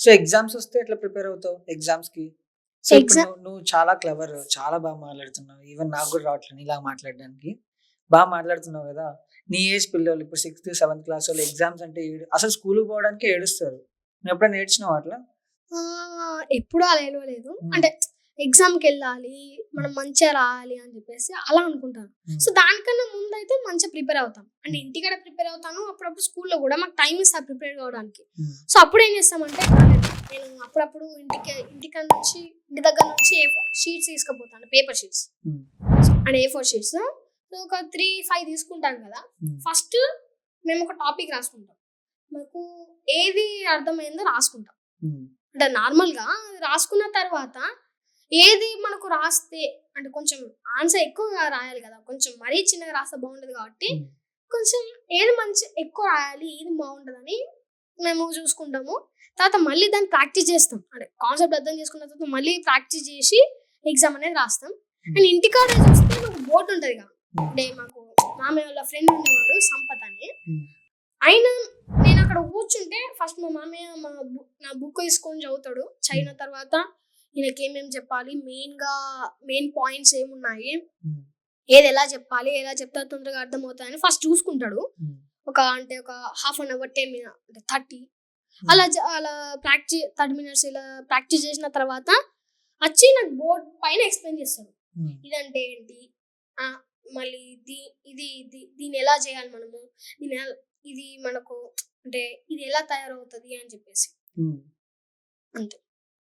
So exams వస్తే ఎట్లా prepare అవుతావు ఎగ్జామ్స్ కి? సో ఇప్పుడు ఎగ్జామ్ నువ్వు చాలా క్లెవర్, చాలా బాగా మాట్లాడుతున్నావు. ఈవెన్ నాకు కూడా రావట్లేదు నీలాగా మాట్లాడడానికి. బాగా మాట్లాడుతున్నావు కదా! నీ ఏజ్ పిల్లోళ్ళు ఇప్పుడు 6థ్, 7థ్ క్లాస్ వాళ్ళు ఎగ్జామ్స్ అంటే అసలు స్కూల్‌కి పోవడానికే ఏడుస్తారు. నువ్వెప్పుడైనా ఏడ్చినావా అట్లా? ఎప్పుడూ అలా ఏడవలేదు. హ్మ్. అంటే ఎగ్జామ్‌కెళ్ళాలి, మనం మంచిగా రాయాలి అని చెప్పేసి అలా అనుకుంటాను. హ్మ్. సో, దానికన్నా ముందైతే మంచిగా ప్రిపేర్ అవుతాం. అంటే హ్మ్. ఇంటికాడ ప్రిపేర్ అవుతాను. అప్పుడప్పుడు స్కూల్‌లో కూడా మాకు టైమ్ ఇస్తారు ప్రిపేర్ కావడానికి. హ్మ్. సో, అప్పుడేం చేస్తామంటే నేను అప్పుడప్పుడు ఇంటికాడ నుంచి ఇంటి దగ్గర నుంచి షీట్స్ తీసుకుపోతాను. Paper sheets. Hmm. And A4 sheets. So, ఒక 3, 5 తీసుకుంటాం కదా! హ్మ్. ఫస్ట్ మేము ఒక టాపిక్ రాసుకుంటాం. మాకు ఏది అర్థమైందో రాసుకుంటాం. హ్మ్. అంటే నార్మల్‌గా రాసుకున్న తర్వాత ఏది మనకు రాస్తే అంటే కొంచెం ఆన్సర్ ఎక్కువగా రాయాలి కదా! కొంచెం మరీ చిన్నగా రాస్తే బాగుండదు కాబట్టి హ్మ్. కొంచెం ఏది ఎక్కువ రాయాలి, ఏది బాగుంటదని మేము చూసుకుంటాము. తర్వాత మళ్ళీ దాన్ని ప్రాక్టీస్ చేస్తాం. అంటే కాన్సెప్ట్ అర్థం చేసుకున్న తర్వాత మళ్ళీ ప్రాక్టీస్ చేసి ఎగ్జామ్ అనేది రాస్తాం. అండ్ హ్మ్. ఇంటికాడ చూస్తే మాకు బోర్డ్ ఉంటదిగా. హ్మ్. అంటే మాకు మామయ్య వాళ్ళ ఫ్రెండ్ ఉండేవాడు సంపత్ అని. హ్మ్. ఆయన నేను అక్కడ కూర్చుంటే ఫస్ట్ మా మామయ్య నా బుక్ తీసుకొని చదువుతాడు. చదివిన తర్వాత ఈయనకి ఏమేమి చెప్పాలి, మెయిన్ పాయింట్స్ ఏమున్నాయి, హ్మ్. ఏది ఎలా చెప్పాలి, ఎలా చెప్తే తొందరగా అర్థమవుతాయని ఫస్ట్ చూసుకుంటాడు. హ్మ్. ఒక హాఫ్ అన్ అవర్ 10 మినిట్స్ అంటే 30 హ్మ్. అలా 30 మినిట్స్ ఇలా ప్రాక్టీస్ చేసిన తర్వాత వచ్చి నాకు బోర్డ్ పైన ఎక్స్ప్లెయిన్ చేస్తాడు. హ్మ్. ఇదంటే ఏంటి, మళ్ళీ దీన్ని ఎలా చేయాలి మనము, ఇది మనకు అంటే ఇది ఎలా తయారవుతుంది అని చెప్పేసి హ్మ్. అంతే.